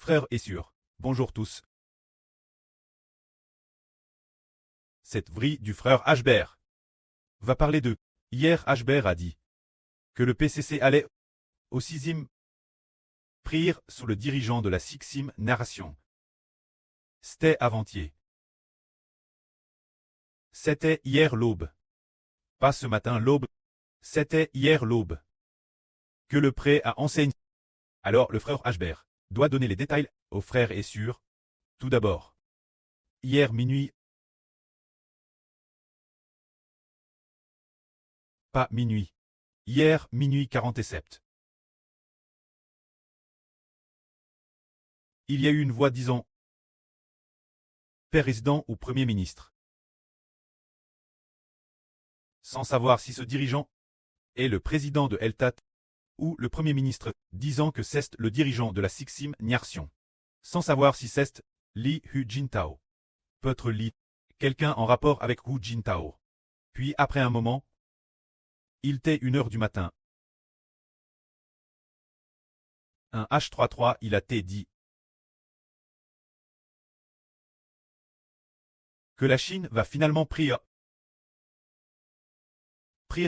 frères et sœurs, bonjour tous. Cette vrille du frère Ashbert va parler de. Hier Ashbert a dit que le PCC allait au 6e prière sous le dirigeant de la 6e narration. C'était avant-hier. C'était hier l'aube. Pas ce matin l'aube. C'était hier l'aube. Que le pré a enseigné. Alors le frère Ashbert doit donner les détails aux frères et sœurs. Tout d'abord. Hier minuit. Pas minuit. Hier minuit 47. Il y a eu une voix disant président ou Premier ministre. Sans savoir si ce dirigeant est le président de Eltat ou le Premier ministre, disant que c'est le dirigeant de la 6e nation. Sans savoir si c'est Li Hu Jintao. Peut-être Li, quelqu'un en rapport avec Hu Jintao. Puis après un moment, il était 1h du matin. Un H33 il a été dit que la Chine va finalement prier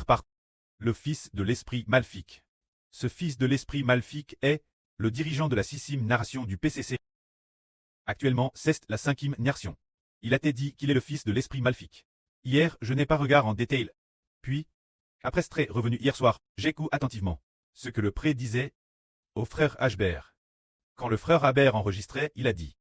par le fils de l'esprit maléfique. Ce fils de l'esprit maléfique est le dirigeant de la 6e nation du PCC. Actuellement, c'est la 5e nation. Il a été dit qu'il est le fils de l'esprit maléfique. Hier, je n'ai pas regardé en détail. Puis, après être revenu hier soir, j'écoute attentivement ce que le pré disait au frère Ashbert. Quand le frère Ashbert enregistrait, il a dit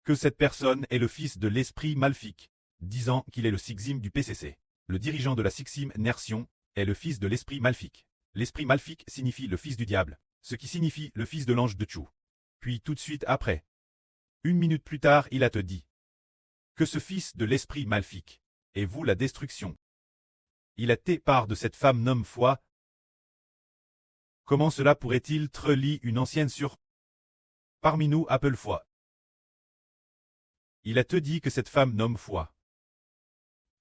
que cette personne est le fils de l'esprit maléfique, disant qu'il est le 6e du PCC. Le dirigeant de la 6e nation est le fils de l'esprit maléfique. L'esprit maléfique signifie le fils du diable, ce qui signifie le fils de l'ange de Tchou. Puis tout de suite après, 1 minute plus tard, il a te dit que ce fils de l'esprit maléfique est vous la destruction. Il a été part de cette femme nomme foi. Comment cela pourrait-il treli une ancienne sur parmi nous appelle foi? Il a te dit que cette femme nomme foi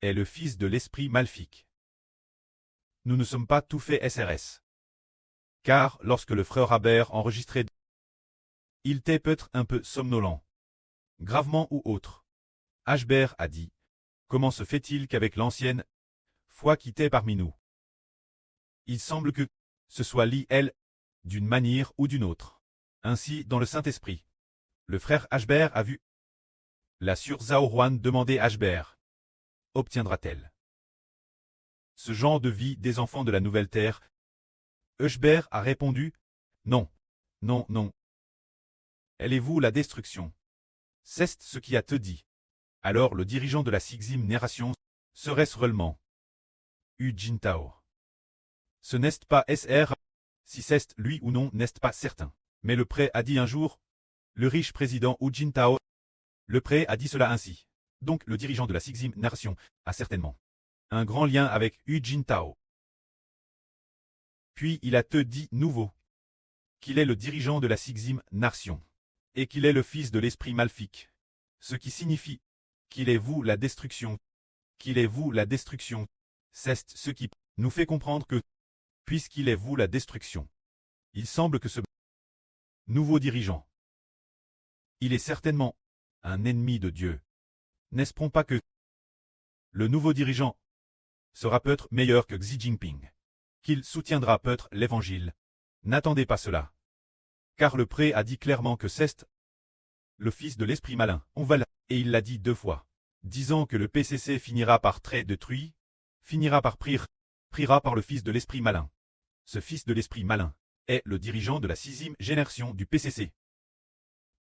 est le fils de l'esprit maléfique. Nous ne sommes pas tout fait SRS. Car lorsque le frère Ashbert enregistrait, il était peut-être un peu somnolent. Gravement ou autre. Ashbert a dit, comment se fait-il qu'avec l'ancienne foi qui était parmi nous, il semble que ce soit elle, d'une manière ou d'une autre. Ainsi, dans le Saint-Esprit, le frère Ashbert a vu la sœur Zhao Huan demander Ashbert. Obtiendra-t-elle ce genre de vie des enfants de la nouvelle terre? Ashbert a répondu, non, non, non. Allez-vous la destruction? C'est ce qui a te dit. Alors le dirigeant de la 6e nation serait-ce réellement Hu Jintao? Ce n'est pas SR, si c'est lui ou non n'est pas certain. Mais le pré a dit un jour, le riche président Hu Jintao. Le pré a dit cela ainsi. Donc le dirigeant de la 6e nation a certainement un grand lien avec Hu Jintao. Puis il a te dit nouveau qu'il est le dirigeant de la 6e nation et qu'il est le fils de l'esprit maléfique. Ce qui signifie qu'il est vous la destruction. Qu'il est vous la destruction. C'est ce qui nous fait comprendre que, puisqu'il est vous la destruction, il semble que ce nouveau dirigeant, il est certainement un ennemi de Dieu. N'est-ce pas que le nouveau dirigeant sera peut-être meilleur que Xi Jinping, qu'il soutiendra peut-être l'évangile? N'attendez pas cela. Car le pré a dit clairement que c'est le fils de l'esprit malin. On va là, et il l'a dit 2 fois, disant que le PCC finira par très détruit, finira par priera par le fils de l'esprit malin. Ce fils de l'esprit malin est le dirigeant de la 6e génération du PCC.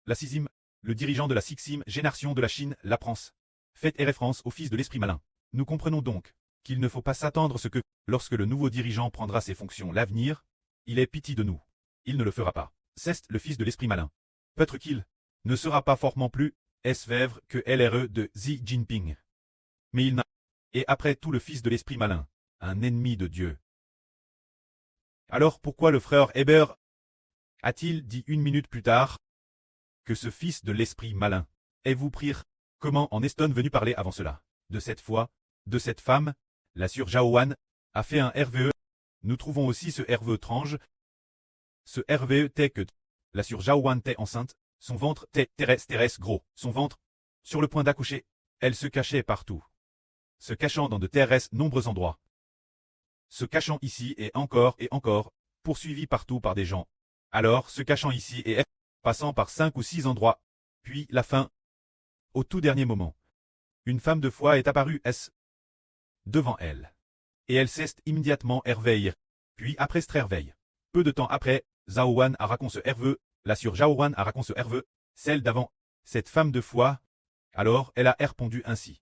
La 6e, le dirigeant de la 6e génération de la Chine, la France, fait référence au fils de l'esprit malin. Nous comprenons donc qu'il ne faut pas s'attendre à ce que, lorsque le nouveau dirigeant prendra ses fonctions l'avenir, il ait pitié de nous. Il ne le fera pas. C'est le fils de l'esprit malin. Peut-être qu'il ne sera pas fortement plus SVèvre que LRE de Xi Jinping. Mais il n'a. Et après tout le fils de l'esprit malin, un ennemi de Dieu. Alors pourquoi le frère Ashbert a-t-il dit 1 minute plus tard que ce fils de l'esprit malin est vous prier? Comment en est-on venu parler avant cela? De cette foi, de cette femme, la sœur Zhao Huan, a fait un RVE. Nous trouvons aussi ce RVE étrange. Ce RVE était que la sœur Zhao Huan était enceinte, Son ventre Thérèse gros, son ventre, sur le point d'accoucher, elle se cachait partout. Se cachant dans de nombreux endroits. Se cachant ici et encore, poursuivie partout par des gens. Alors, se cachant ici et passant par 5 ou 6 endroits. Puis, la fin. Au tout dernier moment. Une femme de foi est apparue devant elle. Et elle s'est immédiatement Herveille. Puis après Strerveille. Peu de temps après, Zaowan a raconté ce Herveux, la sur Jaowan a raconté ce Herveux, celle d'avant, cette femme de foi. Alors elle a répondu ainsi.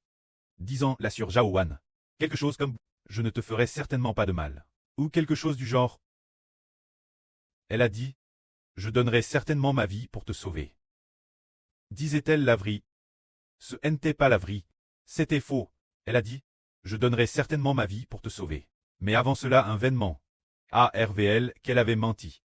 Disant la sur Jaowan. Quelque chose comme « Je ne te ferai certainement pas de mal ». Ou quelque chose du genre. Elle a dit « Je donnerai certainement ma vie pour te sauver ». Disait-elle Lavry. Ce n'était pas Lavry. C'était faux. Elle a dit « Je donnerai certainement ma vie pour te sauver ». Mais avant cela un vainement. ARVL qu'elle avait menti.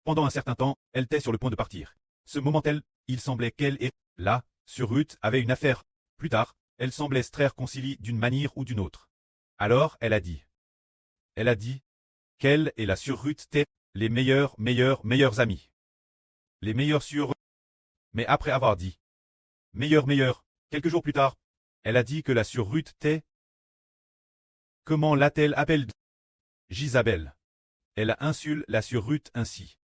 Pendant un certain temps, elle était sur le point de partir. Ce moment-elle, il semblait qu'elle et là, sur Ruth, avait une affaire. Plus tard, elle semblait se concilier d'une manière ou d'une autre. Alors, elle a dit qu'elle et la sur Ruth étaient les meilleurs amis. Les meilleurs sur. Mais après avoir dit meilleurs, quelques jours plus tard, elle a dit que la sur Ruth était. Comment l'a-t-elle appelée? Gisabelle. Elle a insulté la sur Ruth ainsi.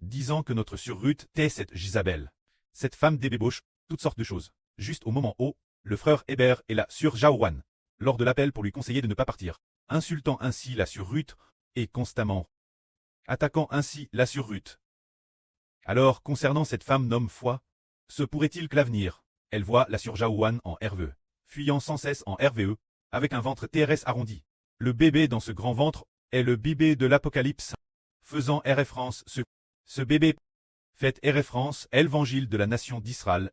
Disant que notre sur Ruth était cette Gisabelle. Cette femme débauche, toutes sortes de choses. Juste au moment où, le frère Hébert et la sur Jaowan, lors de l'appel pour lui conseiller de ne pas partir, insultant ainsi la sur Ruth, et constamment attaquant ainsi la sur Ruth. Alors, concernant cette femme nomme foi, se pourrait-il que l'avenir, elle voit la sur Jaowan en RVE, fuyant sans cesse en RVE, avec un ventre TRS arrondi. Le bébé dans ce grand ventre est le bébé de l'Apocalypse, faisant référence ce bébé fait référence à l'évangile de la nation d'Israël,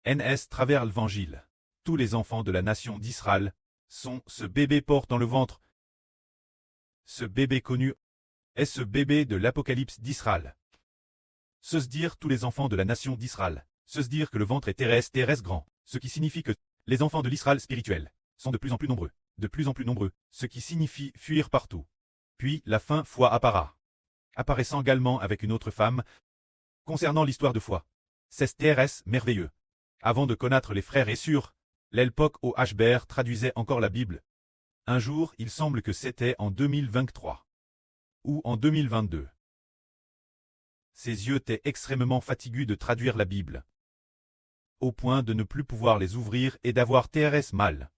NS travers l'évangile. Tous les enfants de la nation d'Israël sont ce bébé porte dans le ventre. Ce bébé connu est ce bébé de l'Apocalypse d'Israël. Se dire tous les enfants de la nation d'Israël, se dire que le ventre est terrestre grand, ce qui signifie que les enfants de l'Israël spirituel sont de plus en plus nombreux, ce qui signifie fuir partout. Puis la fin foi apparaissant également avec une autre femme. Concernant l'histoire de foi, c'est TRS merveilleux. Avant de connaître les frères et sœurs, l'époque où Hbert traduisait encore la Bible. Un jour, il semble que c'était en 2023. Ou en 2022. Ses yeux étaient extrêmement fatigués de traduire la Bible. Au point de ne plus pouvoir les ouvrir et d'avoir TRS mal.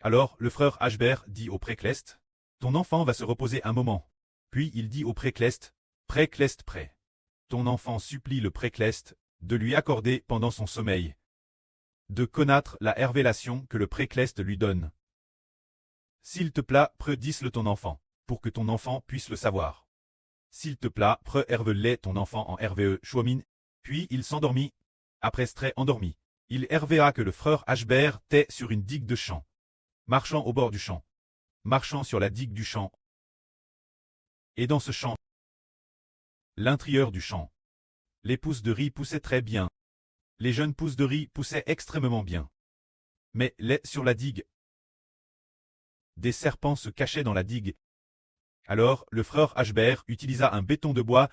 Alors, le frère Hbert dit au précleste, « Ton enfant va se reposer un moment. » Puis il dit au précleste, « Précleste prêt. » Ton enfant supplie le précleste de lui accorder pendant son sommeil de connaître la révélation que le précleste lui donne. S'il te plaît, dis-le ton enfant, pour que ton enfant puisse le savoir. S'il te plaît, herve-le ton enfant en RVE, chouamine. Puis il s'endormit. Après s'être endormi, il RVA que le frère Hbert était sur une digue de champ. Marchant au bord du champ. Marchant sur la digue du champ. Et dans ce champ, l'intérieur du champ, les pousses de riz poussaient très bien. Les jeunes pousses de riz poussaient extrêmement bien. Mais sur la digue, des serpents se cachaient dans la digue. Alors, le frère Hbert utilisa un béton de bois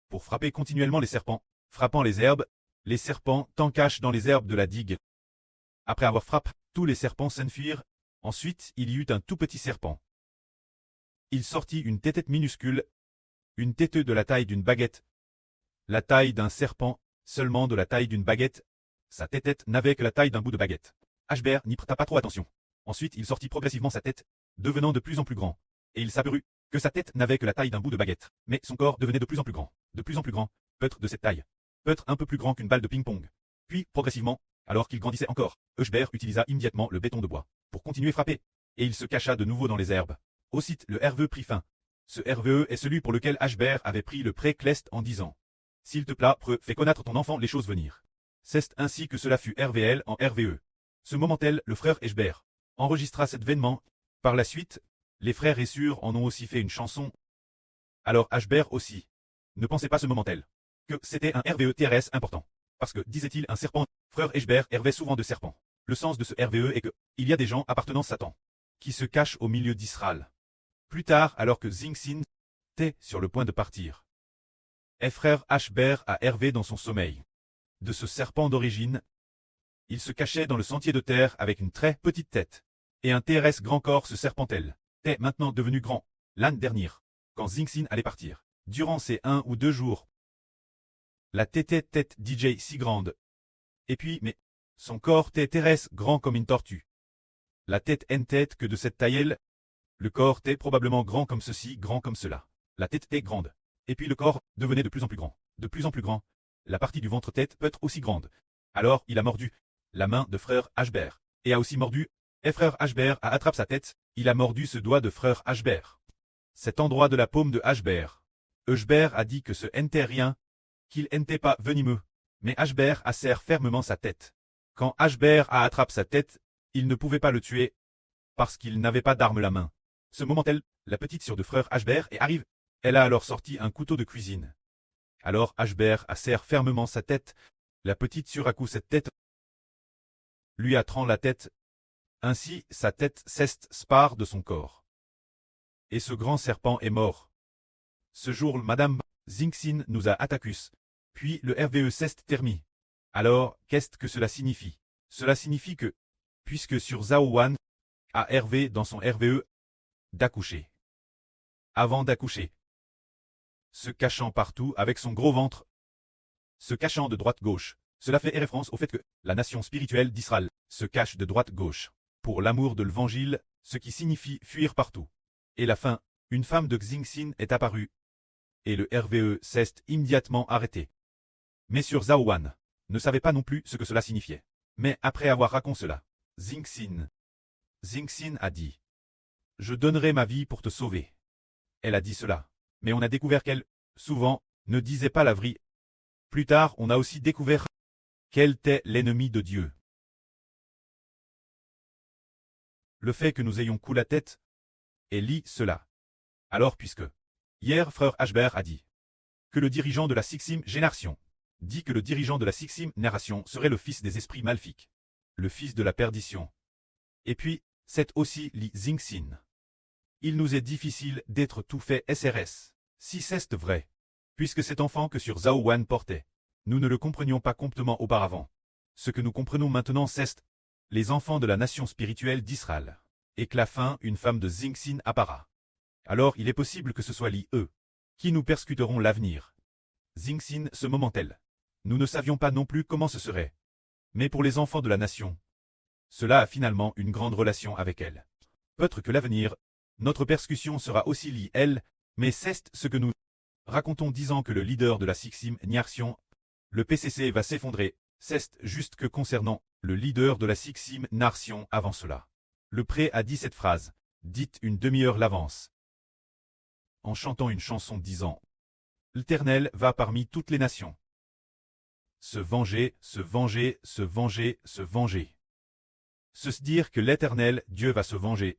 pour frapper continuellement les serpents, frappant les serpents t'encachent dans les herbes de la digue. Après avoir frappé, tous les serpents s'enfuirent. Ensuite, il y eut un tout petit serpent. Il sortit une tête minuscule, une tête de la taille d'une baguette. La taille d'un serpent, seulement de la taille d'une baguette. Sa tête n'avait que la taille d'un bout de baguette. Hbert n'y prêta pas trop attention. Ensuite, il sortit progressivement sa tête, devenant de plus en plus grand. Et il s'aperçut que sa tête n'avait que la taille d'un bout de baguette. Mais son corps devenait de plus en plus grand, peut-être de cette taille, peut-être un peu plus grand qu'une balle de ping-pong. Puis, progressivement, alors qu'il grandissait encore, Hbert utilisa immédiatement le béton de bois pour continuer à frapper. Et il se cacha de nouveau dans les herbes. Aussitôt, le RVE prit fin. Ce RVE est celui pour lequel Hbert avait pris le précleste en disant « S'il te plaît, fais connaître ton enfant les choses venir. » C'est ainsi que cela fut RVL en RVE. Ce moment-tel, le frère Hbert enregistra cet événement. Par la suite, les frères et sœurs en ont aussi fait une chanson. Alors Hbert aussi ne pensait pas ce moment-tel que c'était un RVE TRS important. Parce que, disait-il, un serpent, frère Hbert hervait souvent de serpents. Le sens de ce RVE est que, il y a des gens appartenant à Satan, qui se cachent au milieu d'Israël. Plus tard, alors que Zingsin était sur le point de partir, et frère Hbert a hervé dans son sommeil. de ce serpent d'origine. Il se cachait dans le sentier de terre avec une très petite tête. Et un TRS grand corps ce serpentel est maintenant devenu grand, l'année dernière, quand Xingxin allait partir. Durant ces 1 ou 2 jours, la tête DJ si grande. Et puis, mais, son corps TRS grand comme une tortue. La tête en tête que de cette taille, le corps est probablement grand comme ceci, grand comme cela. La tête est grande. Et puis le corps devenait de plus en plus grand. De plus en plus grand. La partie du ventre tête peut être aussi grande. Alors il a mordu la main de frère Ashbert. Et a aussi mordu, et frère Ashbert a attrapé sa tête, il a mordu ce doigt de frère Ashbert. Cet endroit de la paume de Ashbert. Ashbert a dit que ce n'était rien, qu'il n'était pas venimeux. Mais Ashbert a serré fermement sa tête. Quand Ashbert a attrapé sa tête, il ne pouvait pas le tuer, parce qu'il n'avait pas d'arme la main. Ce moment-là, la petite sœur de frère Ashbert et arrive. Elle a alors sorti un couteau de cuisine. Alors Ashbert a serré fermement sa tête. La petite sœur a cette tête. Lui a tranché la tête. Ainsi, sa tête s'est spare de son corps. Et ce grand serpent est mort. Ce jour, Madame Xingxin nous a attaqués. Puis le RVE s'est terminé. Alors, qu'est-ce que cela signifie? Cela signifie que, puisque sur Zhao Wan a Hervé dans son RVE, d'accoucher. Avant d'accoucher. Se cachant partout avec son gros ventre. Se cachant de droite-gauche. Cela fait référence au fait que la nation spirituelle d'Israël se cache de droite-gauche. Pour l'amour de l'évangile, ce qui signifie fuir partout. Et la fin, une femme de Xingxin est apparue. Et le RVE s'est immédiatement arrêté. Mais sur Zhao Wan ne savait pas non plus ce que cela signifiait. Mais après avoir raconté cela, Xingxin a dit: je donnerai ma vie pour te sauver. Elle a dit cela. Mais on a découvert qu'elle, souvent, ne disait pas la vraie. Plus tard, on a aussi découvert qu'elle était l'ennemi de Dieu. Le fait que nous ayons coulé la tête, et lit cela. Alors puisque, hier frère Ashbert a dit que le dirigeant de la Sixième génération dit que le dirigeant de la Sixième génération serait le fils des esprits maléfiques, le fils de la perdition. Et puis, c'est aussi Li Xingxin. Il nous est difficile d'être tout fait SRS, si c'est vrai, puisque cet enfant que sur Zhao Wan portait, nous ne le comprenions pas complètement auparavant. Ce que nous comprenons maintenant c'est les enfants de la nation spirituelle d'Israël, et que la fin, une femme de Xingxin appara. Alors il est possible que ce soit Li eux, qui nous persécuteront l'avenir. Xingxin ce moment-elle. Nous ne savions pas non plus comment ce serait. Mais pour les enfants de la nation, cela a finalement une grande relation avec elle. Peut-être que l'avenir, notre persécution sera aussi liée elle, mais c'est ce que nous racontons disant que le leader de la Sixième génération, le PCC va s'effondrer, c'est juste que concernant le leader de la Sixième génération avant cela. Le pré a dit cette phrase, dite une demi-heure l'avance, en chantant une chanson disant: l'Éternel va parmi toutes les nations. Se venger, se venger, se venger, se venger. Se dire que l'Éternel, Dieu va se venger.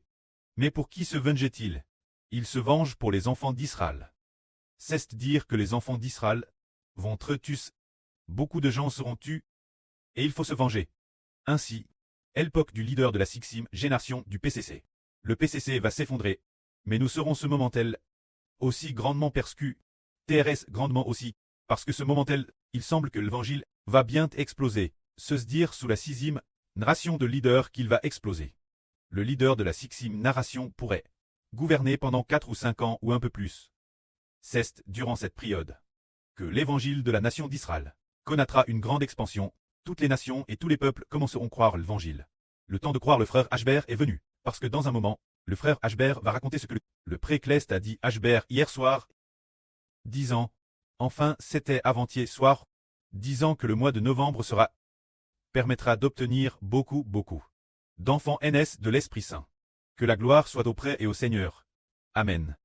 Mais pour qui se vengeait-il? Il se venge pour les enfants d'Israël. C'est dire que les enfants d'Israël vont être tués. Beaucoup de gens seront tués. Et il faut se venger. Ainsi, l'époque du leader de la Sixième génération du PCC. Le PCC va s'effondrer. Mais nous serons ce moment-là aussi grandement persécutés. TRS grandement aussi. Parce que ce moment-là, il semble que l'évangile va bien exploser. Se dire sous la sixième narration de leader qu'il va exploser. Le leader de la Sixième narration pourrait gouverner pendant 4 ou 5 ans ou un peu plus. C'est durant cette période que l'évangile de la nation d'Israël connaîtra une grande expansion. Toutes les nations et tous les peuples commenceront à croire l'évangile. Le temps de croire le frère Ashbert est venu, parce que dans un moment, le frère Ashbert va raconter ce que le pré-Clest a dit Ashbert hier soir, disant, enfin c'était avant-hier soir, disant que le mois de novembre permettra d'obtenir beaucoup d'enfants NS de l'Esprit Saint. Que la gloire soit auprès et au Seigneur. Amen.